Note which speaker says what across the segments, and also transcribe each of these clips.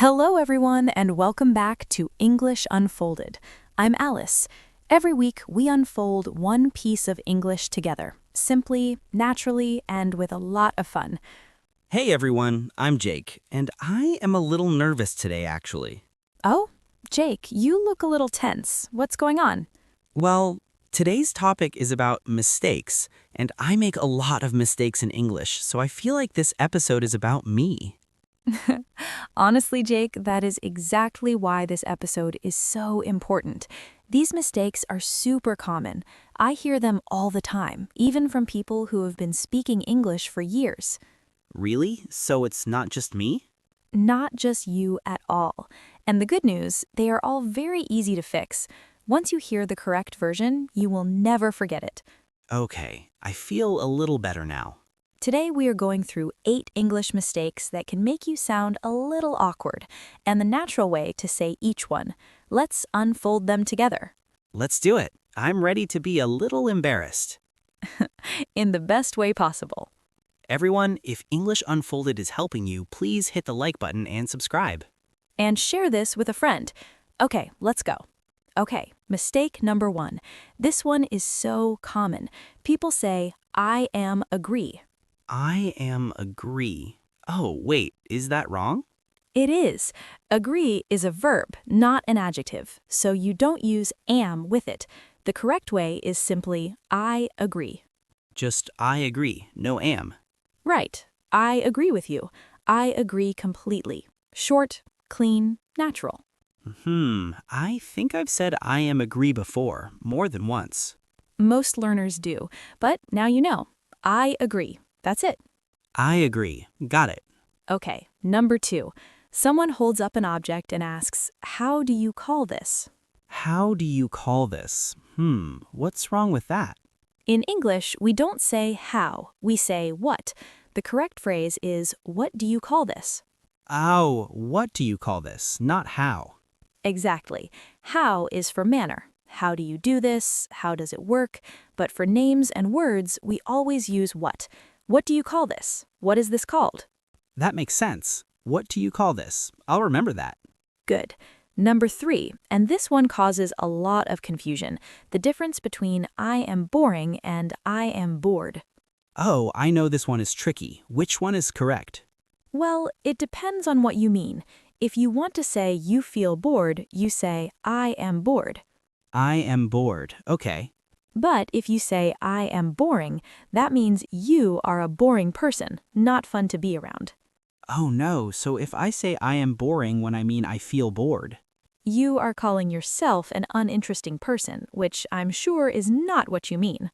Speaker 1: Hello, everyone, and welcome back to English Unfolded. I'm Alice. Every week, we unfold one piece of English together, simply, naturally, and with a lot of fun.
Speaker 2: Hey everyone, I'm Jake, and I am a little nervous today actually.
Speaker 1: Oh, Jake, you look a little tense. What's going on?
Speaker 2: Well, today's topic is about mistakes, and I make a lot of mistakes in English, so I feel like this episode is about me.
Speaker 1: Honestly, Jake, that is exactly why this episode is so important. These mistakes are super common. I hear them all the time, even from people who have been speaking English for years.
Speaker 2: Really? So it's not just me?
Speaker 1: Not just you at all. And the good news, they are all very easy to fix. Once you hear the correct version, you will never forget it.
Speaker 2: Okay, I feel a little better now.
Speaker 1: Today we are going through 8 English mistakes that can make you sound a little awkward, and the natural way to say each one. Let's unfold them together.
Speaker 2: Let's do it. I'm ready to be a little embarrassed.
Speaker 1: In the best way possible.
Speaker 2: Everyone, if English Unfolded is helping you, please hit the like button and subscribe.
Speaker 1: And share this with a friend. Okay, let's go. Okay, mistake number 1. This one is so common. People say, I am agree.
Speaker 2: I am agree. Oh, wait, is that wrong?
Speaker 1: It is. Agree is a verb, not an adjective, so you don't use am with it. The correct way is simply I agree.
Speaker 2: Just I agree, no am.
Speaker 1: Right. I agree with you. I agree completely. Short, clean, natural.
Speaker 2: I think I've said I am agree before, more than once.
Speaker 1: Most learners do, but now you know. I agree. That's it.
Speaker 2: I agree. Got it.
Speaker 1: Okay, number 2. Someone holds up an object and asks, how do you call this?
Speaker 2: How do you call this? What's wrong with that?
Speaker 1: In English, we don't say how, we say what. The correct phrase is, what do you call this?
Speaker 2: Oh, what do you call this? Not how.
Speaker 1: Exactly. How is for manner. How do you do this? How does it work? But for names and words, we always use what. What do you call this? What is this called?
Speaker 2: That makes sense. What do you call this? I'll remember that.
Speaker 1: Good. Number 3, and this one causes a lot of confusion, the difference between I am boring and I am bored.
Speaker 2: Oh, I know this one is tricky. Which one is correct?
Speaker 1: Well, it depends on what you mean. If you want to say you feel bored, you say I am bored.
Speaker 2: I am bored. Okay.
Speaker 1: But if you say I am boring, that means you are a boring person, not fun to be around.
Speaker 2: Oh no, so if I say I am boring when I mean I feel bored.
Speaker 1: You are calling yourself an uninteresting person, which I'm sure is not what you mean.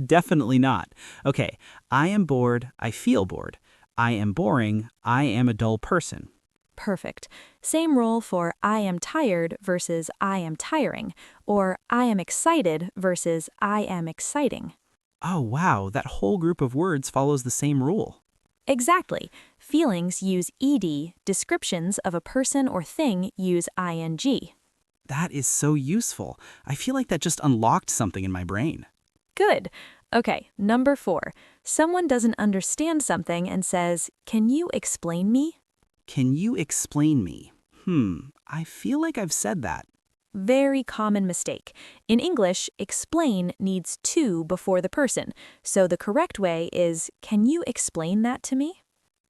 Speaker 2: Definitely not. Okay, I am bored, I feel bored. I am boring, I am a dull person.
Speaker 1: Perfect. Same rule for I am tired versus I am tiring, or I am excited versus I am exciting.
Speaker 2: Oh wow, that whole group of words follows the same rule.
Speaker 1: Exactly. Feelings use ed, descriptions of a person or thing use ing.
Speaker 2: That is so useful. I feel like that just unlocked something in my brain.
Speaker 1: Good. Okay, number 4. Someone doesn't understand something and says, can you explain me?
Speaker 2: Can you explain me? I feel like I've said that.
Speaker 1: Very common mistake. In English, explain needs to before the person, so the correct way is, can you explain that to me?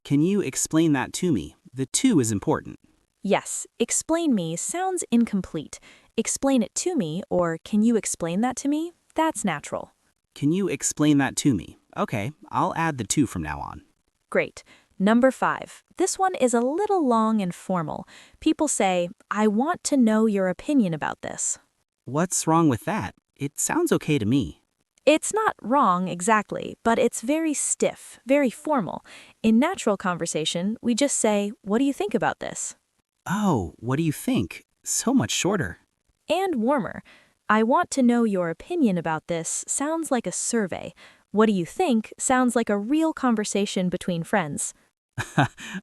Speaker 2: Can you explain that to me? The to is important.
Speaker 1: Yes, explain me sounds incomplete. Explain it to me or can you explain that to me? That's natural.
Speaker 2: Can you explain that to me? Okay, I'll add the to from now on.
Speaker 1: Great. Number 5. This one is a little long and formal. People say, I want to know your opinion about this.
Speaker 2: What's wrong with that? It sounds okay to me.
Speaker 1: It's not wrong exactly, but it's very stiff, very formal. In natural conversation, we just say, what do you think about this?
Speaker 2: Oh, what do you think? So much shorter.
Speaker 1: And warmer. I want to know your opinion about this sounds like a survey. What do you think sounds like a real conversation between friends.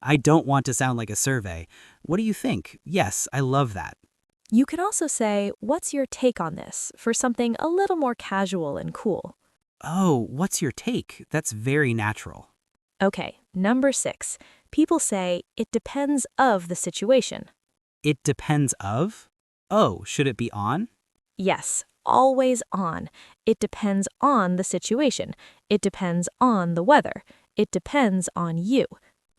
Speaker 2: I don't want to sound like a survey. What do you think? Yes, I love that.
Speaker 1: You can also say, what's your take on this, for something a little more casual and cool.
Speaker 2: Oh, what's your take? That's very natural.
Speaker 1: Okay, number 6. People say, it depends of the situation.
Speaker 2: It depends of? Oh, should it be on?
Speaker 1: Yes, always on. It depends on the situation. It depends on the weather. It depends on you.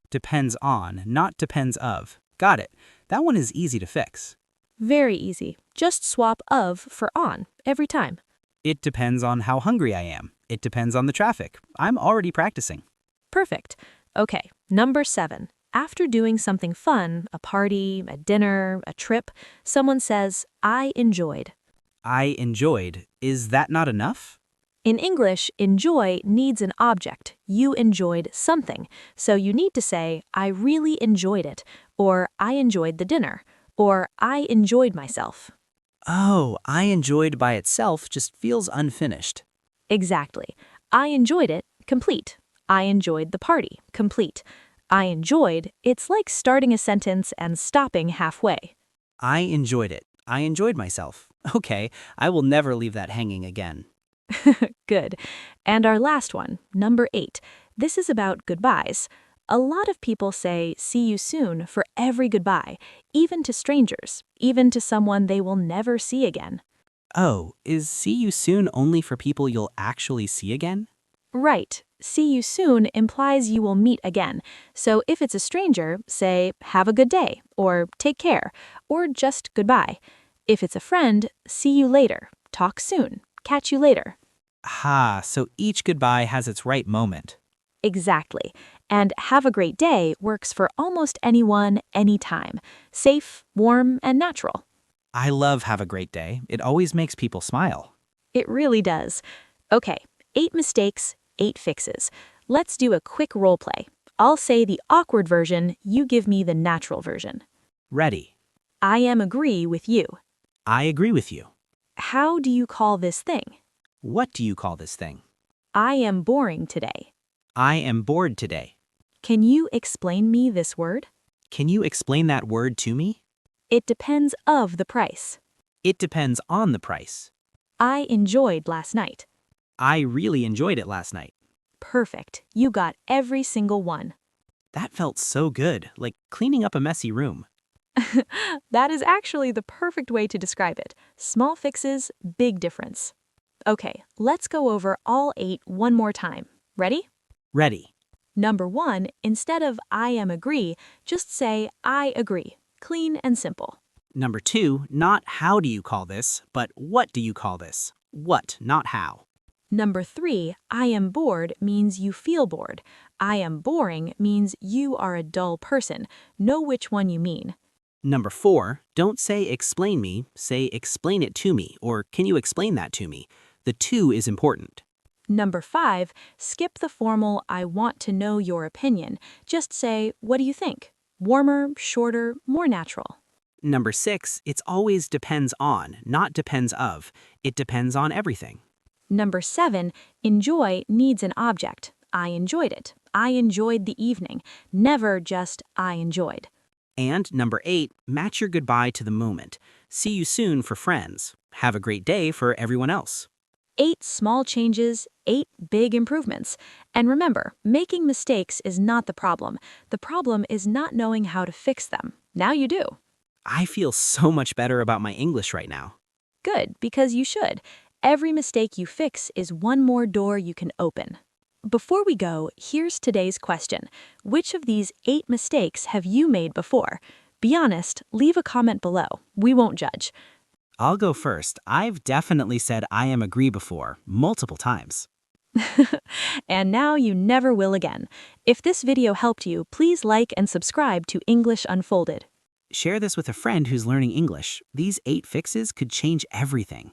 Speaker 2: Depends on, not depends of. Got it. That one is easy to fix.
Speaker 1: Very easy. Just swap of for on every time.
Speaker 2: It depends on how hungry I am. It depends on the traffic. I'm already practicing.
Speaker 1: Perfect. Okay, number 7. After doing something fun, a party, a dinner, a trip, someone says, I enjoyed.
Speaker 2: I enjoyed. Is that not enough?
Speaker 1: In English, enjoy needs an object. You enjoyed something. So you need to say, I really enjoyed it, or I enjoyed the dinner, or I enjoyed myself.
Speaker 2: Oh, I enjoyed by itself just feels unfinished.
Speaker 1: Exactly. I enjoyed it, complete. I enjoyed the party, complete. I enjoyed, it's like starting a sentence and stopping halfway.
Speaker 2: I enjoyed it. I enjoyed myself. Okay, I will never leave that hanging again.
Speaker 1: Good. And our last one, number 8. This is about goodbyes. A lot of people say, see you soon for every goodbye, even to strangers, even to someone they will never see again.
Speaker 2: Oh, is see you soon only for people you'll actually see again?
Speaker 1: Right. See you soon implies you will meet again. So if it's a stranger, say, have a good day, or take care, or just goodbye. If it's a friend, see you later, talk soon, catch you later.
Speaker 2: Ha, so each goodbye has its right moment.
Speaker 1: Exactly. And have a great day works for almost anyone, anytime. Safe, warm, and natural.
Speaker 2: I love have a great day. It always makes people smile.
Speaker 1: It really does. Okay, 8 mistakes, 8 fixes. Let's do a quick role play. I'll say the awkward version, you give me the natural version.
Speaker 2: Ready.
Speaker 1: I am agree with you.
Speaker 2: I agree with you.
Speaker 1: How do you call this thing?
Speaker 2: What do you call this thing?
Speaker 1: I am boring today.
Speaker 2: I am bored today.
Speaker 1: Can you explain me this word?
Speaker 2: Can you explain that word to me?
Speaker 1: It depends of the price.
Speaker 2: It depends on the price.
Speaker 1: I enjoyed last night.
Speaker 2: I really enjoyed it last night.
Speaker 1: Perfect. You got every single one.
Speaker 2: That felt so good, like cleaning up a messy room.
Speaker 1: That is actually the perfect way to describe it. Small fixes, big difference. Okay, let's go over all 8 one more time. Ready?
Speaker 2: Ready.
Speaker 1: Number 1, instead of I am agree, just say I agree. Clean and simple.
Speaker 2: Number 2, not how do you call this, but what do you call this? What, not how.
Speaker 1: Number 3, I am bored means you feel bored. I am boring means you are a dull person. Know which one you mean.
Speaker 2: Number 4, don't say explain me, say explain it to me, or can you explain that to me? The to is important.
Speaker 1: Number 5, skip the formal I want to know your opinion. Just say, what do you think? Warmer, shorter, more natural.
Speaker 2: Number 6, it's always depends on, not depends of. It depends on everything.
Speaker 1: Number 7, enjoy needs an object. I enjoyed it. I enjoyed the evening. Never just I enjoyed.
Speaker 2: And number 8, match your goodbye to the moment. See you soon for friends. Have a great day for everyone else.
Speaker 1: 8 small changes, 8 big improvements. And remember, making mistakes is not the problem. The problem is not knowing how to fix them. Now you do.
Speaker 2: I feel so much better about my English right now.
Speaker 1: Good, because you should. Every mistake you fix is one more door you can open. Before we go, here's today's question. Which of these 8 mistakes have you made before? Be honest, leave a comment below. We won't judge.
Speaker 2: I'll go first. I've definitely said I am agree before, multiple times.
Speaker 1: And now you never will again. If this video helped you, please like and subscribe to English Unfolded.
Speaker 2: Share this with a friend who's learning English. These 8 fixes could change everything.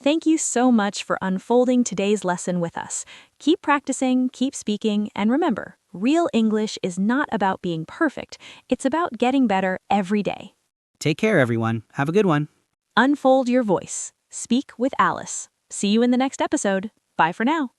Speaker 1: Thank you so much for unfolding today's lesson with us. Keep practicing, keep speaking, and remember, real English is not about being perfect. It's about getting better every day.
Speaker 2: Take care, everyone. Have a good one.
Speaker 1: Unfold your voice. Speak with Alice. See you in the next episode. Bye for now.